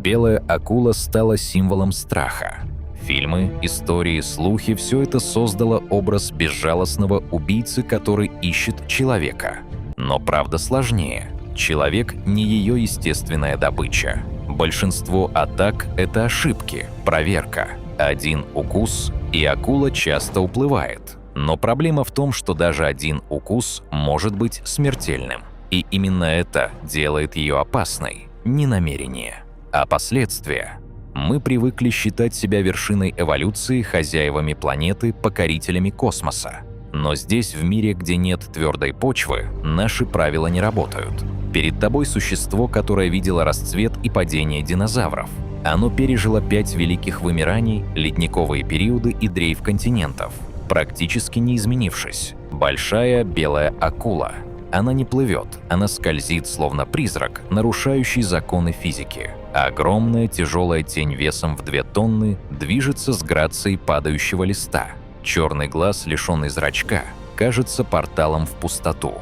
Белая акула стала символом страха. Фильмы, истории, слухи – все это создало образ безжалостного убийцы, который ищет человека. Но правда сложнее. Человек – не ее естественная добыча. Большинство атак – это ошибки, проверка. Один укус, и акула часто уплывает. Но проблема в том, что даже один укус может быть смертельным. И именно это делает ее опасной. Не намерение, а последствия. Мы привыкли считать себя вершиной эволюции, хозяевами планеты, покорителями космоса. Но здесь, в мире, где нет твердой почвы, наши правила не работают. Перед тобой существо, которое видело расцвет и падение динозавров. Оно пережило 5 великих вымираний, ледниковые периоды и дрейф континентов, практически не изменившись. Большая белая акула. Она не плывет, она скользит, словно призрак, нарушающий законы физики. Огромная тяжелая тень весом в 2 тонны движется с грацией падающего листа. Черный глаз, лишенный зрачка, кажется порталом в пустоту.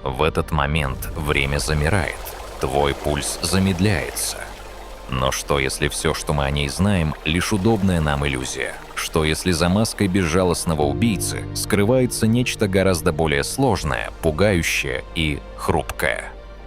В этот момент время замирает, твой пульс замедляется. Но что, если все, что мы о ней знаем, лишь удобная нам иллюзия? Что, если за маской безжалостного убийцы скрывается нечто гораздо более сложное, пугающее и хрупкое?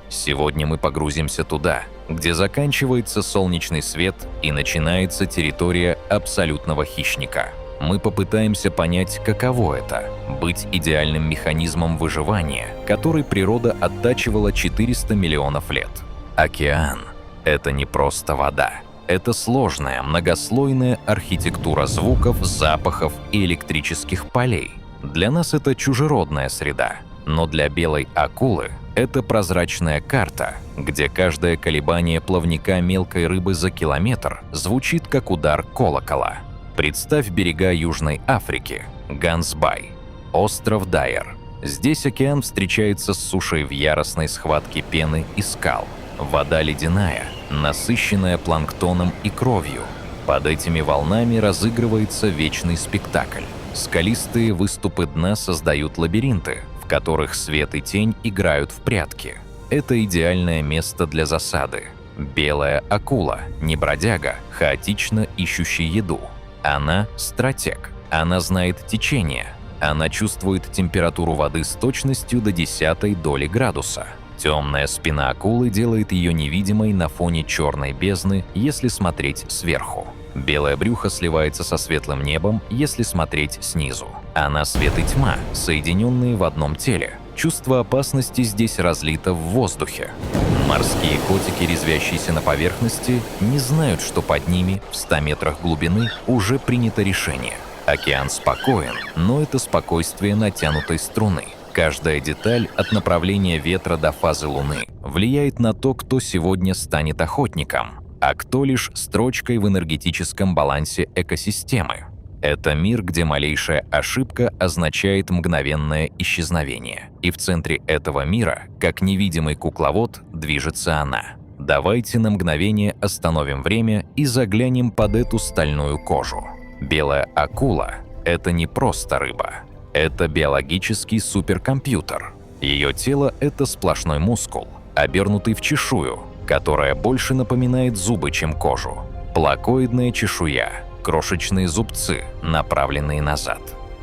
Сегодня мы погрузимся туда, где заканчивается солнечный свет и начинается территория абсолютного хищника. Мы попытаемся понять, каково это – быть идеальным механизмом выживания, который природа оттачивала 400 миллионов лет. Океан – это не просто вода. Это сложная, многослойная архитектура звуков, запахов и электрических полей. Для нас это чужеродная среда, но для белой акулы это прозрачная карта, где каждое колебание плавника мелкой рыбы за километр звучит как удар колокола. Представь берега Южной Африки, Гансбай, остров Дайер. Здесь океан встречается с сушей в яростной схватке пены и скал. Вода ледяная, насыщенная планктоном и кровью. Под этими волнами разыгрывается вечный спектакль. Скалистые выступы дна создают лабиринты, в которых свет и тень играют в прятки. Это идеальное место для засады. Белая акула, не бродяга, хаотично ищущий еду. Она – стратег. Она знает течение. Она чувствует температуру воды с точностью до 10-й доли градуса. Темная спина акулы делает ее невидимой на фоне черной бездны, если смотреть сверху. Белое брюхо сливается со светлым небом, если смотреть снизу. Она свет и тьма, соединенные в одном теле. Чувство опасности здесь разлито в воздухе. Морские котики, резвящиеся на поверхности, не знают, что под ними, в 100 метрах глубины, уже принято решение. Океан спокоен, но это спокойствие натянутой струны. Каждая деталь, от направления ветра до фазы Луны, влияет на то, кто сегодня станет охотником, а кто лишь строчкой в энергетическом балансе экосистемы. Это мир, где малейшая ошибка означает мгновенное исчезновение. И в центре этого мира, как невидимый кукловод, движется она. Давайте на мгновение остановим время и заглянем под эту стальную кожу. Белая акула – это не просто рыба. Это биологический суперкомпьютер. Ее тело – это сплошной мускул, обернутый в чешую, которая больше напоминает зубы, чем кожу. Плакоидная чешуя, крошечные зубцы, направленные назад.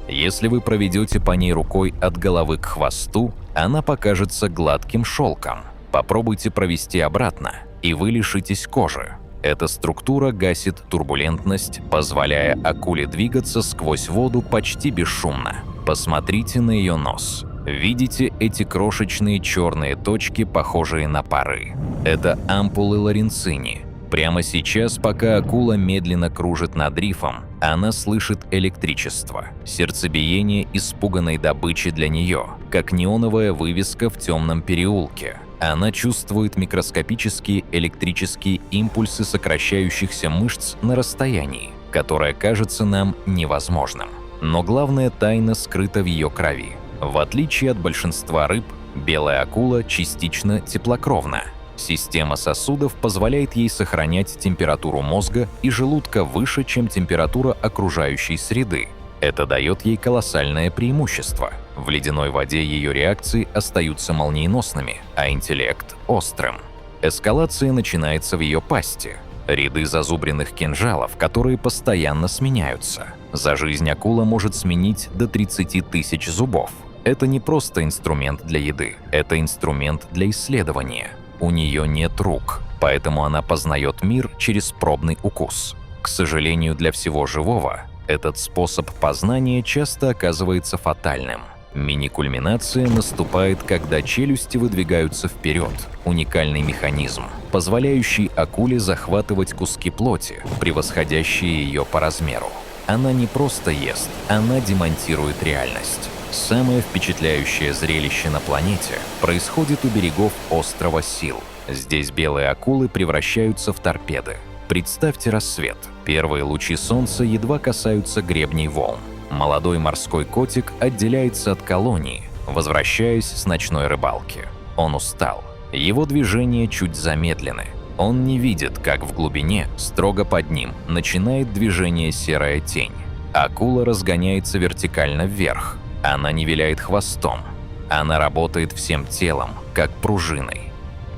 Если вы проведете по ней рукой от головы к хвосту, она покажется гладким шелком. Попробуйте провести обратно, и вы лишитесь кожи. Эта структура гасит турбулентность, позволяя акуле двигаться сквозь воду почти бесшумно. Посмотрите на ее нос. Видите эти крошечные черные точки, похожие на пары? Это ампулы Лоренцини. Прямо сейчас, пока акула медленно кружит над рифом, она слышит электричество, сердцебиение испуганной добычи для нее, как неоновая вывеска в темном переулке. Она чувствует микроскопические электрические импульсы сокращающихся мышц на расстоянии, которое кажется нам невозможным. Но главная тайна скрыта в ее крови. В отличие от большинства рыб, белая акула частично теплокровна. Система сосудов позволяет ей сохранять температуру мозга и желудка выше, чем температура окружающей среды. Это дает ей колоссальное преимущество. В ледяной воде ее реакции остаются молниеносными, а интеллект – острым. Эскалация начинается в ее пасти. Ряды зазубренных кинжалов, которые постоянно сменяются. За жизнь акула может сменить до 30 тысяч зубов. Это не просто инструмент для еды, это инструмент для исследования. У нее нет рук, поэтому она познает мир через пробный укус. К сожалению, для всего живого этот способ познания часто оказывается фатальным. Мини-кульминация наступает, когда челюсти выдвигаются вперед. Уникальный механизм, позволяющий акуле захватывать куски плоти, превосходящие ее по размеру. Она не просто ест, она демонтирует реальность. Самое впечатляющее зрелище на планете происходит у берегов острова Сил. Здесь белые акулы превращаются в торпеды. Представьте рассвет. Первые лучи солнца едва касаются гребней волн. Молодой морской котик отделяется от колонии, возвращаясь с ночной рыбалки. Он устал. Его движения чуть замедлены. Он не видит, как в глубине, строго под ним, начинает движение серая тень. Акула разгоняется вертикально вверх. Она не виляет хвостом. Она работает всем телом, как пружиной.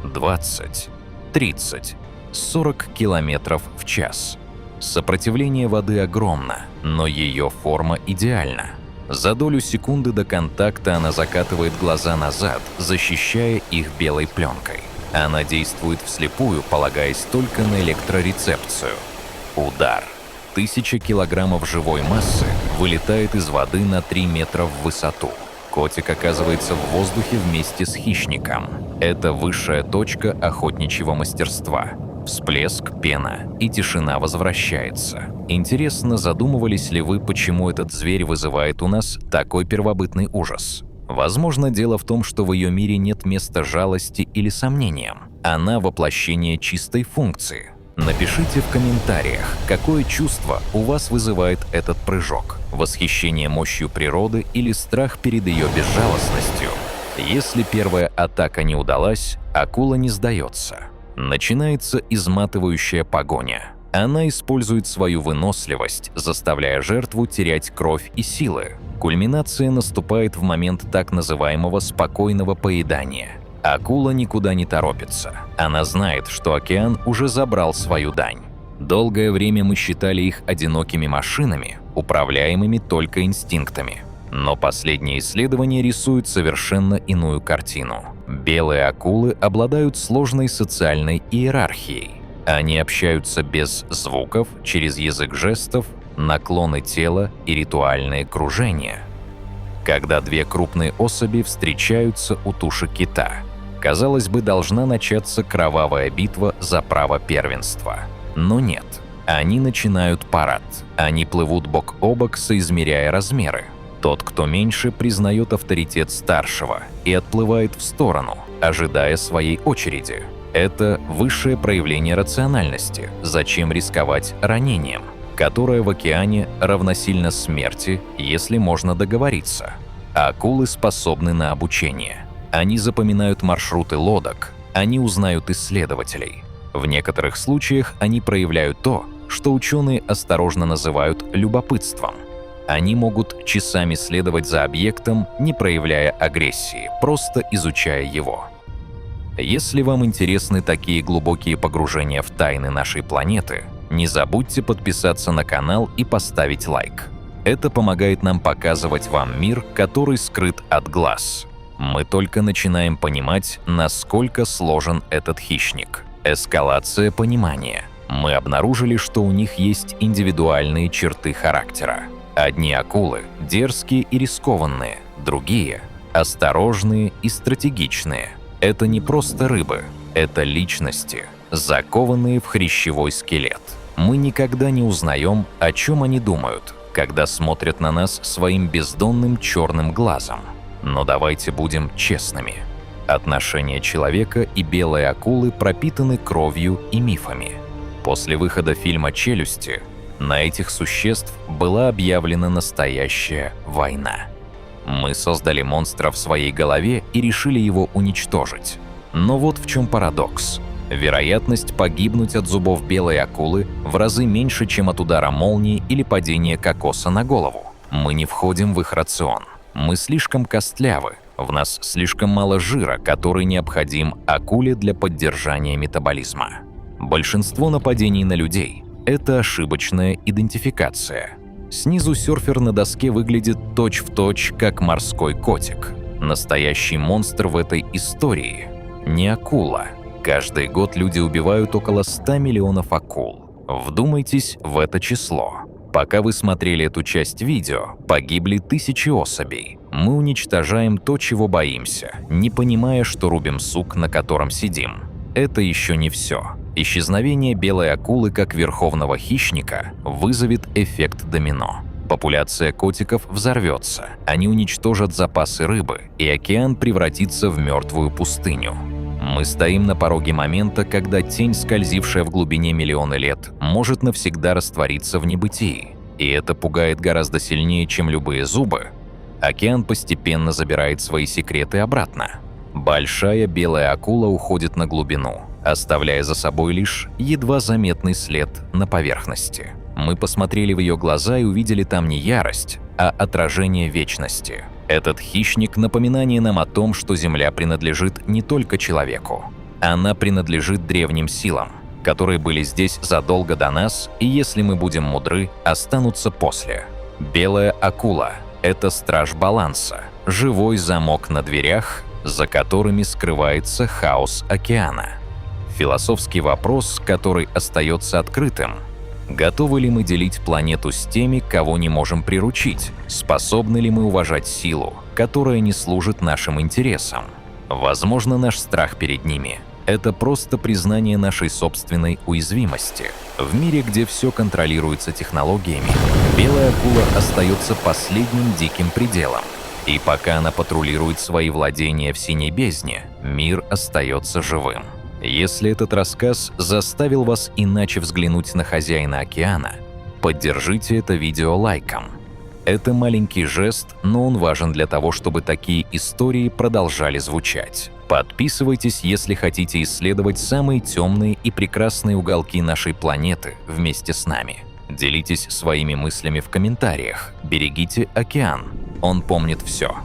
20, 30, 40 километров в час. Сопротивление воды огромно, но ее форма идеальна. За долю секунды до контакта она закатывает глаза назад, защищая их белой пленкой. Она действует вслепую, полагаясь только на электрорецепцию. Удар. 1000 килограммов живой массы вылетает из воды на 3 метра в высоту. Котик оказывается в воздухе вместе с хищником. Это высшая точка охотничьего мастерства. Всплеск, пена, и тишина возвращается. Интересно, задумывались ли вы, почему этот зверь вызывает у нас такой первобытный ужас? Возможно, дело в том, что в ее мире нет места жалости или сомнениям. Она воплощение чистой функции. Напишите в комментариях, какое чувство у вас вызывает этот прыжок. Восхищение мощью природы или страх перед ее безжалостностью. Если первая атака не удалась, акула не сдается. Начинается изматывающая погоня. Она использует свою выносливость, заставляя жертву терять кровь и силы. Кульминация наступает в момент так называемого спокойного поедания. Акула никуда не торопится. Она знает, что океан уже забрал свою дань. Долгое время мы считали их одинокими машинами, управляемыми только инстинктами. Но последние исследования рисуют совершенно иную картину. Белые акулы обладают сложной социальной иерархией. Они общаются без звуков, через язык жестов, наклоны тела и ритуальные кружения. Когда две крупные особи встречаются у туши кита, казалось бы, должна начаться кровавая битва за право первенства. Но нет. Они начинают парад. Они плывут бок о бок, соизмеряя размеры. Тот, кто меньше, признает авторитет старшего и отплывает в сторону, ожидая своей очереди. Это высшее проявление рациональности. Зачем рисковать ранением, которое в океане равносильно смерти, если можно договориться? Акулы способны на обучение. Они запоминают маршруты лодок, они узнают исследователей. В некоторых случаях они проявляют то, что ученые осторожно называют любопытством. Они могут часами следовать за объектом, не проявляя агрессии, просто изучая его. Если вам интересны такие глубокие погружения в тайны нашей планеты, не забудьте подписаться на канал и поставить лайк. Это помогает нам показывать вам мир, который скрыт от глаз. Мы только начинаем понимать, насколько сложен этот хищник. Эскалация понимания. Мы обнаружили, что у них есть индивидуальные черты характера. Одни акулы дерзкие и рискованные, другие осторожные и стратегичные. Это не просто рыбы, это личности, закованные в хрящевой скелет. Мы никогда не узнаем, о чем они думают, когда смотрят на нас своим бездонным черным глазом. Но давайте будем честными. Отношения человека и белой акулы пропитаны кровью и мифами. После выхода фильма «Челюсти» на этих существ была объявлена настоящая война. Мы создали монстра в своей голове и решили его уничтожить. Но вот в чем парадокс. Вероятность погибнуть от зубов белой акулы в разы меньше, чем от удара молнии или падения кокоса на голову. Мы не входим в их рацион. Мы слишком костлявы, в нас слишком мало жира, который необходим акуле для поддержания метаболизма. Большинство нападений на людей – это ошибочная идентификация. Снизу серфер на доске выглядит точь-в-точь, как морской котик. Настоящий монстр в этой истории – не акула. Каждый год люди убивают около 100 миллионов акул. Вдумайтесь в это число. Пока вы смотрели эту часть видео, погибли тысячи особей. Мы уничтожаем то, чего боимся, не понимая, что рубим сук, на котором сидим. Это еще не все. Исчезновение белой акулы как верховного хищника вызовет эффект домино. Популяция котиков взорвется, они уничтожат запасы рыбы, и океан превратится в мертвую пустыню. Мы стоим на пороге момента, когда тень, скользившая в глубине миллионы лет, может навсегда раствориться в небытии. И это пугает гораздо сильнее, чем любые зубы. Океан постепенно забирает свои секреты обратно. Большая белая акула уходит на глубину, оставляя за собой лишь едва заметный след на поверхности. Мы посмотрели в ее глаза и увидели там не ярость, а отражение вечности. Этот хищник – напоминание нам о том, что Земля принадлежит не только человеку. Она принадлежит древним силам, которые были здесь задолго до нас и, если мы будем мудры, останутся после. Белая акула – это страж баланса, живой замок на дверях, за которыми скрывается хаос океана. Философский вопрос, который остается открытым. Готовы ли мы делить планету с теми, кого не можем приручить? Способны ли мы уважать силу, которая не служит нашим интересам? Возможно, наш страх перед ними – это просто признание нашей собственной уязвимости. В мире, где все контролируется технологиями, белая акула остается последним диким пределом. И пока она патрулирует свои владения в синей бездне, мир остается живым. Если этот рассказ заставил вас иначе взглянуть на хозяина океана, поддержите это видео лайком. Это маленький жест, но он важен для того, чтобы такие истории продолжали звучать. Подписывайтесь, если хотите исследовать самые темные и прекрасные уголки нашей планеты вместе с нами. Делитесь своими мыслями в комментариях. Берегите океан. Он помнит все.